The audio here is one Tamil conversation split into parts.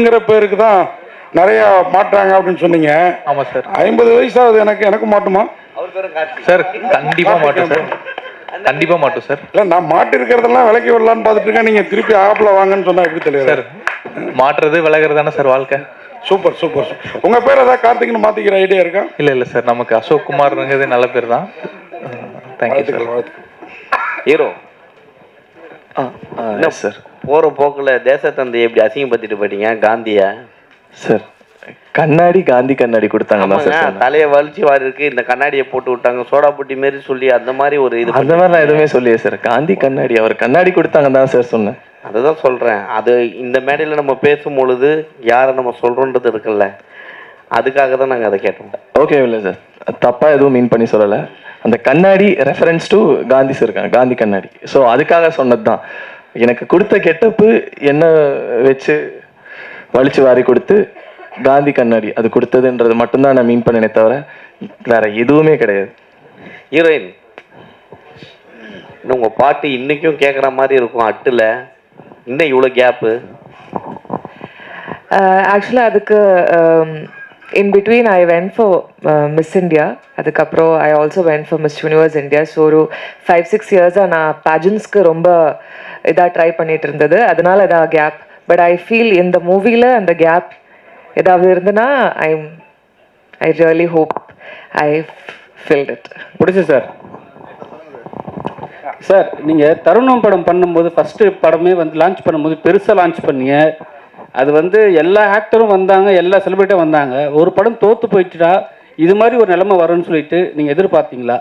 கார்த்திக்ங்கிற பேருக்கு தான் நிறைய மாட்டாங்க அப்படின்னு சொன்னீங்க. ஆமா சார். 50 வயசாகுது எனக்கு மாட்டுமா சார்? கண்டிப்பா மாட்டோம் சார், கண்டிப்பா மாட்டோம் சார். இல்லை, நான் மாட்டு இருக்கிறதெல்லாம் விலைக்கு வரலான்னு பார்த்துட்டு இருக்கேன். நீங்கள் திருப்பி ஆப்பில் வாங்கன்னு சொன்னால் எப்படி தெரியும் சார்? மாற்றுறது விலகிறது தானே சார் வாழ்க்கை. Super super. உங்கள் பேர் ஏதாவது கார்த்திக்னு மாற்றிக்கிற ஐடியா இருக்கா? இல்லை சார், நமக்கு அசோக் குமார்ங்கிறது நல்ல பேர் தான். Thank you sir. ஹீரோ சார், போற போக்குல தேசத்தந்தை எப்படி அசிங்கப்படுத்திட்டு போயிட்டீங்க காந்திய? சார் கண்ணாடி காந்தி கண்ணாடி கொடுத்தாங்க சார். தலையை வலிச்சு வாரி இருக்கு, இந்த கண்ணாடியை போட்டு விட்டாங்க சோடா புட்டி மாரி சொல்லி அந்த மாதிரி ஒரு இது. அந்த மாதிரி நான் எதுவுமே சொல்லியே சார். காந்தி கண்ணாடி அவர் கண்ணாடி கொடுத்தாங்க தான் சார் சொன்னேன். அதுதான் சொல்றேன். அது இந்த மேடையில் நம்ம பேசும் பொழுது யாரை நம்ம சொல்றோன்றது இருக்குல்ல, அதுக்காக தான் நாங்கள் அதை கேட்டோம். ஓகே இல்லை சார், தப்பாக எதுவும் மீன் பண்ணி சொல்லலை. அந்த கண்ணாடி ரெஃபரன்ஸ் டு காந்தி சார் இருக்காங்க, காந்தி கண்ணாடி. ஸோ அதுக்காக சொன்னது தான். எனக்கு கொடுத்த கெட்டப்பு என்ன வச்சு வலிச்சு வாரி கொடுத்து காந்தி கண்ணாடி அது கொடுத்ததுன்றது மட்டும்தான் நான் மீன் பண்ணினே தவிர வேற எதுவுமே கிடையாது. ஹீரோயின், உங்கள் பாட்டு இன்னைக்கும் கேட்குற மாதிரி இருக்கும் அட்டில், இன்னும் இவ்வளோ கேப்பு? ஆக்சுவலாக அதுக்கு in between I went for Miss India, அதுக்கப்புறம் I also went for Miss Universe India. So ஒரு 5-6 இயர்ஸாக நான் பேஜன்ஸ்க்கு ரொம்ப இதாக ட்ரை பண்ணிட்டு இருந்தது, அதனால இதாக கேப். பட் ஐ ஃபீல் இந்த மூவியில் அந்த கேப் ஏதாவது இருந்ததுன்னா I really hope I filled it. முடிச்சு சார். சார் நீங்கள் தருணம் படம் பண்ணும்போது ஃபஸ்ட்டு படமே வந்து லான்ச் பண்ணும்போது பெருசாக லான்ச் பண்ணீங்க. அது வந்து எல்லா ஆக்டரும் வந்தாங்க, எல்லா செலிபிரிட்டியும் வந்தாங்க. ஒரு படம் தோற்று போயிட்டுடா இது மாதிரி ஒரு நிலைமை வரும்னு சொல்லிட்டு நீங்கள் எதிர்பார்த்தீங்களா?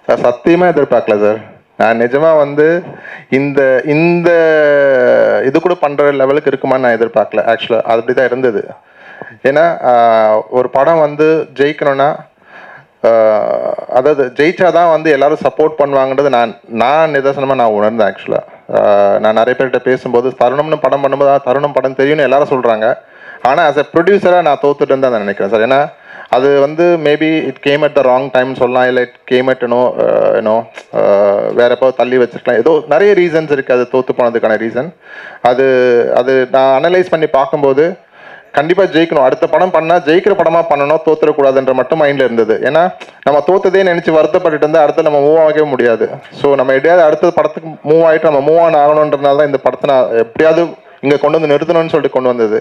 சார் சத்தியமாக எதிர்பார்க்கல சார். நான் நிஜமாக வந்து இந்த இந்த இது கூட பண்ணுற லெவலுக்கு இருக்குமான்னு நான் எதிர்பார்க்கல. ஆக்சுவலாக அது அப்படி தான் இருந்தது. ஏன்னா ஒரு படம் வந்து ஜெயிக்கணும்னா, அதாவது ஜெயிச்சாதான் வந்து எல்லாரும் சப்போர்ட் பண்ணுவாங்கன்றது நான் நிதர்சனமாக நான் உணர்ந்தேன். ஆக்சுவலாக நான் நிறைய பேர்கிட்ட பேசும்போது தருணம்னு படம் பண்ணும்போது தருணம் படம் தெரியும்னு எல்லாரும் சொல்கிறாங்க. ஆனால் ஆஸ் எ ப்ரொடியூசராக நான் தோத்துட்டு தான் நினைக்கிறேன் சார். ஏன்னா அது வந்து maybe it came at the wrong time சொல்லலாம், இல்லை இட் கேம் அட் யூனோ வேற எப்போ தள்ளி வச்சிருக்கலாம். ஏதோ நிறைய ரீசன்ஸ் இருக்குது அது தோற்று போனதுக்கான ரீசன். அது நான் அனலைஸ் பண்ணி பார்க்கும்போது கண்டிப்பாக ஜெயிக்கணும், அடுத்த படம் பண்ணால் ஜெயிக்கிற படமாக பண்ணணும், தோத்துடக்கூடாதுன்ற மட்டும் மைண்டில் இருந்தது. ஏன்னா நம்ம தோத்ததே நினச்சி வருத்தப்பட்டு இருந்தால் அடுத்து நம்ம மூவ் ஆகவே முடியாது. ஸோ நம்ம எப்படியாவது அடுத்த படத்துக்கு மூவ் ஆகிட்டு நம்ம மூவ் ஆன் ஆகணுன்றதுனால தான் இந்த படத்தை நான் எப்படியாவது இங்கே கொண்டு வந்து நிறுத்தணும்னு சொல்லிட்டு கொண்டு வந்தது.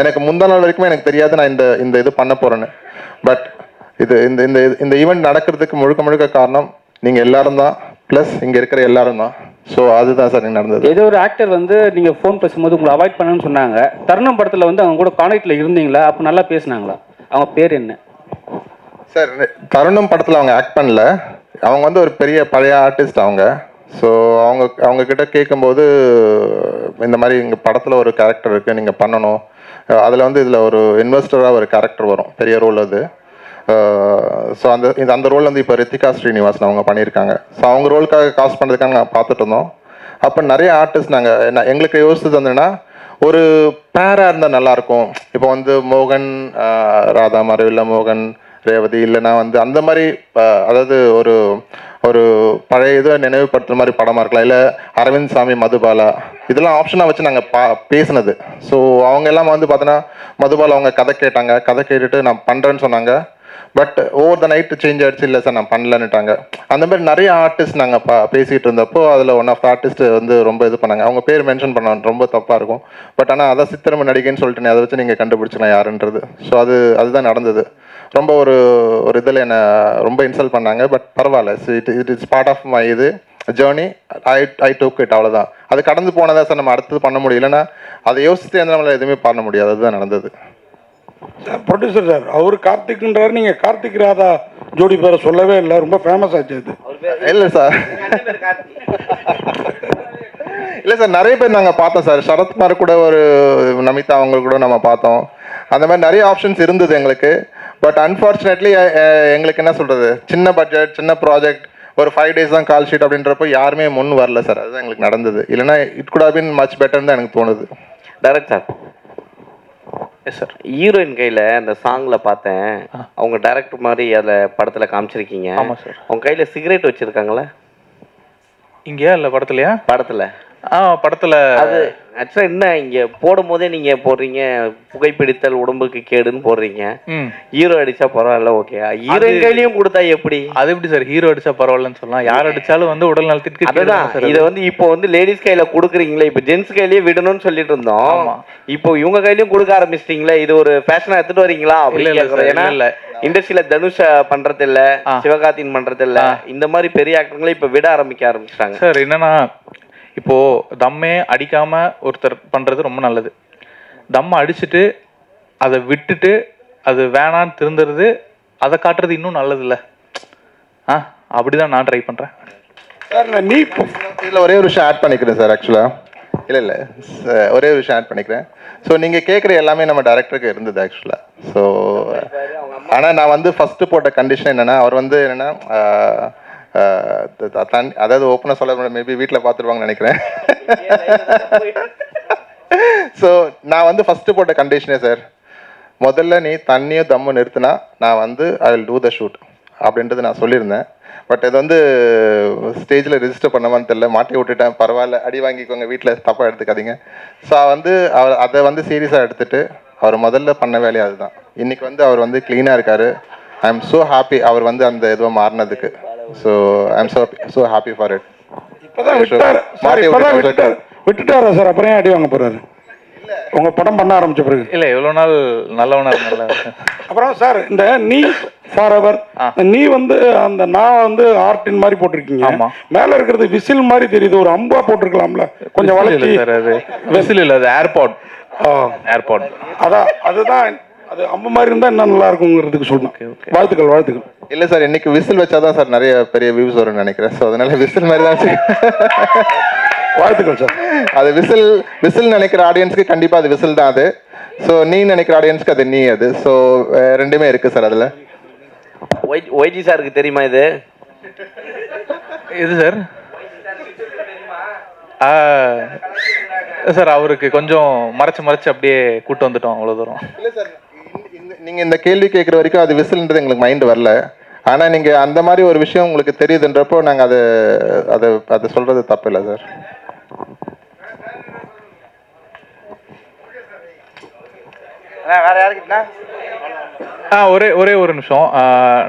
எனக்கு முந்தா நாள் வரைக்குமே எனக்கு தெரியாது நான் இந்த இது பண்ண போகிறேன்னு. பட் இது இந்த ஈவெண்ட் நடக்கிறதுக்கு முழுக்க காரணம் நீங்கள் எல்லாரும் தான், ப்ளஸ் இங்கே இருக்கிற எல்லாரும் தான். ஸோ அதுதான் சார் எனக்கு நடந்தது. ஏதோ ஒரு ஆக்டர் வந்து நீங்கள் ஃபோன் பேசும்போது உங்களை அவாய்ட் பண்ணணும்னு சொன்னாங்க. தருணம் படத்தில் வந்து அவங்க கூட கான்டாக்டில் இருந்தீங்களா? அப்போ நல்லா பேசுனாங்களா? அவங்க பேர் என்ன சார்? தருணம் படத்தில் அவங்க ஆக்ட் பண்ணல, அவங்க வந்து ஒரு பெரிய பழைய ஆர்டிஸ்ட் அவங்க. ஸோ அவங்க கிட்ட கேட்கும்போது இந்த மாதிரி எங்கள் படத்தில் ஒரு கேரக்டர் இருக்குது, நீங்கள் பண்ணணும். அதில் வந்து இதில் ஒரு இன்வெஸ்டராக ஒரு கேரக்டர் வரும், பெரிய ரோல் அது. ஸோ அந்த ரோல் வந்து இப்போ ரித்திகா ஸ்ரீனிவாசன் அவங்க பண்ணியிருக்காங்க. ஸோ அவங்க ரோலுக்காக காஸ்ட் பண்ணுறதுக்காக நாங்கள் பார்த்துட்டு இருந்தோம். அப்போ நிறைய ஆர்டிஸ்ட் நாங்கள் எங்களுக்கு யோசிச்சது வந்துன்னா ஒரு பேராக இருந்தால் நல்லாயிருக்கும். இப்போ வந்து மோகன் ராதா மாதிரி, இல்லை மோகன் ரேவதி, இல்லைனா வந்து அந்த மாதிரி அதாவது ஒரு பழைய இதை நினைவுபடுத்துகிற மாதிரி படமாக இருக்கலாம், இல்லை அரவிந்த் சாமி மதுபாலா, இதெல்லாம் ஆப்ஷனாக வச்சு நாங்கள் பேசினது. ஸோ அவங்க எல்லாம் வந்து பார்த்தோன்னா மதுபாலா அவங்க கதை கேட்டாங்க, கதை கேட்டுட்டு நான் பண்ணுறேன்னு சொன்னாங்க. But over the night change ஆகிடுச்சு, இல்லை சார் நான் பண்ணலன்னுட்டாங்க. அந்த மாதிரி நிறைய ஆர்டிஸ்ட் நாங்கள் பேசிகிட்டு இருந்தப்போ அதில் ஒன் ஆஃப் த ஆர்டிஸ்ட் வந்து ரொம்ப இது பண்ணாங்க. அவங்க பேர் மென்ஷன் பண்ண ரொம்ப தப்பாக இருக்கும். பட் ஆனால் அதான் சித்திரம நடிகைன்னு சொல்லிட்டு அதை வச்சு நீங்கள் கண்டுபிடிச்சிக்கலாம் யாருன்றது. ஸோ அதுதான் நடந்தது. ரொம்ப ஒரு இதில் என்னை ரொம்ப இன்சல்ட் பண்ணாங்க. பட் பரவாயில்ல, it is part of my இது ஜேர்னி. ஐ டூக் இட், அவ்வளோதான். அது கடந்து போனதா சார், நம்ம அடுத்தது பண்ண முடியலன்னா அதை யோசித்து எந்த நம்மளால் எதுவுமே பண்ண முடியாது. அதுதான் நடந்தது. ப்ரொடியூசர் சார், அவர் கார்த்திக்ன்றாரு, நீங்கள் கார்த்திக் ராதா ஜோடி பேரை சொல்லவே இல்லை, ரொம்ப ஃபேமஸ் ஆச்சு அது. இல்லை சார், இல்லை சார், நிறைய பேர் நாங்கள் பார்த்தோம் சார். சரத்குமார் கூட, ஒரு நமிதா அவங்க கூட நம்ம பார்த்தோம். அந்த மாதிரி நிறைய ஆப்ஷன்ஸ் இருந்தது எங்களுக்கு. பட் அன்ஃபார்ச்சுனேட்லி எங்களுக்கு என்ன சொல்கிறது, சின்ன பட்ஜெட், சின்ன ப்ராஜெக்ட், ஒரு 5 days தான் கால் ஷீட் அப்படின்றப்போ யாருமே முன் வரல சார். அதுதான் எங்களுக்கு நடந்தது. இல்லைன்னா it could have been much பெட்டர்னு தான் எனக்கு தோணுது. Direct sir. Yes sir. Heroine கையில் அந்த சாங்கில் பார்த்தேன், அவங்க டைரக்டர் மாதிரி அதில் படத்தில் காமிச்சிருக்கீங்க. ஆமாம் சார். அவங்க கையில் சிகரெட் வச்சுருக்காங்களே இங்கேயா இல்லை படத்துலையா? படத்தில் படத்துல அது ஆக்சுவலாக என்ன இங்கே போடும் போதே நீங்கள் போடுறீங்க புகைப்பிடித்தல் உடம்புக்கு கேடுன்னு போடுறீங்க. ஹீரோ அடிச்சா பரவாயில்ல, ஓகே. ஹீரோயின் கையிலையும் கொடுத்தா எப்படி? அது எப்படி சார் ஹீரோ அடிச்சா பரவாயில்லன்னு சொல்லலாம்? யார் அடிச்சாலும் வந்து உடல் நலத்திற்கு அதுதான். இதை வந்து இப்போ வந்து லேடிஸ் கையில கொடுக்குறீங்களே, இப்போ ஜென்ஸ் கையிலேயே விடணும்னு சொல்லிட்டு இருந்தோம். இப்போ இவங்க கையிலயும் கொடுக்க ஆரம்பிச்சிட்டீங்களே, இது ஒரு ஃபேஷனா எடுத்துட்டு வரீங்களா அப்படின்னு. ஏன்னா இண்டஸ்ட்ரியில தனுஷ் பண்றது இல்ல, சிவகார்த்தின் பண்றது இல்ல, இந்த மாதிரி பெரிய ஆக்டர்களை இப்ப விட ஆரம்பிச்சாங்க சார். என்னன்னா இப்போ தம்மே அடிக்காம ஒருத்தர் பண்றது ரொம்ப நல்லது. தம்மை அடிச்சுட்டு அதை விட்டுட்டு அது வேணான்னு திருந்துறது, அதை காட்டுறது இன்னும் நல்லது இல்லை. அப்படிதான் நான் ட்ரை பண்றேன் சார். நீ இதில் ஒரே ஒரு விஷயம் ஆட் பண்ணிக்கிறேன் சார். ஆக்சுவலாக இல்லை ஒரே ஒரு விஷயம் ஆட் பண்ணிக்கிறேன். ஸோ நீங்கள் கேட்குற எல்லாமே நம்ம டேரக்டருக்கு இருந்தது ஆக்சுவலாக. ஸோ ஆனால் நான் வந்து ஃபஸ்ட்டு போட்ட கண்டிஷன் என்னென்னா, அவர் வந்து என்னென்னா அதாவது ஓப்பனாக சொல்ல மேபி வீட்டில் பார்த்துருவாங்கன்னு நினைக்கிறேன். ஸோ நான் வந்து ஃபஸ்ட்டு போட்ட கண்டிஷனே சார், முதல்ல நீ தண்ணியும் தம்மும் நிறுத்தினா நான் வந்து I will do the shoot அப்படின்றது நான் சொல்லியிருந்தேன். பட் இது வந்து ஸ்டேஜில் ரிஜிஸ்டர் பண்ணவான்னு தெரியல, மாட்டி விட்டுட்டேன். பரவாயில்ல, அடி வாங்கிக்கோங்க, வீட்டில் தப்பாக எடுத்துக்காதீங்க. ஸோ வந்து அவர் அதை வந்து சீரியஸாக எடுத்துகிட்டு அவர் முதல்ல பண்ண வேலையை அதுதான். இன்றைக்கி வந்து அவர் வந்து க்ளீனாக இருக்கார். ஐ எம் ஸோ ஹாப்பி அவர் வந்து அந்த இதுவை மாறினதுக்கு. So I am so happy for it. இப்போதான் விட்டுட்டாரா சார்? அப்புறம் ஏன் அடி வாங்க போறாரு? உங்க படம் பண்ண ஆரம்பிச்ச பிறகு இல்லை, எவ்வளோ நாள் நல்லவனா இருந்தால. அப்புறம் சார் இந்த நீ ஃபார் எவர், நீ வந்து அந்த நான் வந்து ஆர்டின் மாதிரி போட்டிருக்கீங்க. ஆமா. மேல இருக்கிறது விசில் மாதிரி தெரியுது, ஒரு அம்பா போட்டிருக்கலாம்ல கொஞ்சம் வளர்ச்சி. சார் அது விசில் இல்லை, அது ஏர்பாட். ஏர்பாட் அதான், அதுதான். அது அம்பு மாதிரி இருந்தால் என்ன நல்லா இருக்குங்கிறதுக்கு சொன்னேன். வாழ்த்துக்கள். இல்லை சார், இன்னைக்கு விசில் வச்சாதான் சார் நிறைய பெரிய வியூஸ் வரும்னு நினைக்கிறேன். ஸோ அதனால விசில் மாதிரி தான் சார். வாழ்த்துக்கள் சார். அது விசில் நினைக்கிற ஆடியன்ஸ்க்கு கண்டிப்பாக அது விசில் தான் அது. ஸோ நீ நினைக்கிற ஆடியன்ஸ்க்கு அது நீ அது. ஸோ ரெண்டுமே இருக்கு சார் அதில். ஒய்ஜி சாருக்கு தெரியுமா இது? இது சார் சார் அவருக்கு கொஞ்சம் மறைச்சு அப்படியே கூட்டு வந்துட்டோம், அவ்வளோ தூரம். இல்லை சார், நீங்கள் இந்த கேள்வி கேட்குற வரைக்கும் அது விசில்ன்றது எங்களுக்கு மைண்டு வரல. ஆனால் நீங்கள் அந்த மாதிரி ஒரு விஷயம் உங்களுக்கு தெரியுதுன்றப்போ நாங்கள் அதை சொல்கிறது தப்பு இல்லை சார். வேற யாருக்கிட்டா ஒரே ஒரு நிமிஷம்.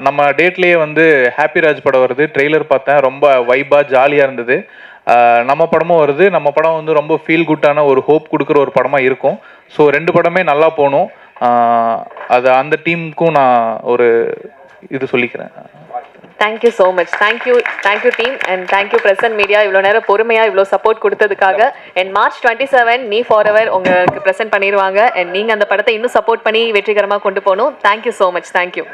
நம்ம டேட்லேயே வந்து ஹாப்பி ராஜ் படம் வருது. ட்ரெய்லர் பார்த்தேன், ரொம்ப வைபாக ஜாலியாக இருந்தது. நம்ம படமும் வருது. நம்ம படம் வந்து ரொம்ப ஃபீல் குட்டான ஒரு ஹோப் கொடுக்குற ஒரு படமாக இருக்கும். ஸோ 2 படமே நல்லா போகணும். அது அந்த டீமுக்கும் நான் ஒரு இது சொல்லிக்கிறேன். Thank you so much. Thank you team and thank you present media. இவ்வளோ நேரம் பொறுமையாக இவ்வளோ சப்போர்ட் கொடுத்ததுக்காக. அண்ட் March 27 நீ ஃபார் எவர் உங்களுக்கு ப்ரெசென்ட் பண்ணிடுவாங்க. அண்ட் நீங்கள் அந்த படத்தை இன்னும் சப்போர்ட் பண்ணி வெற்றிகரமாக கொண்டு போகணும். Thank you so much. தேங்க்யூ.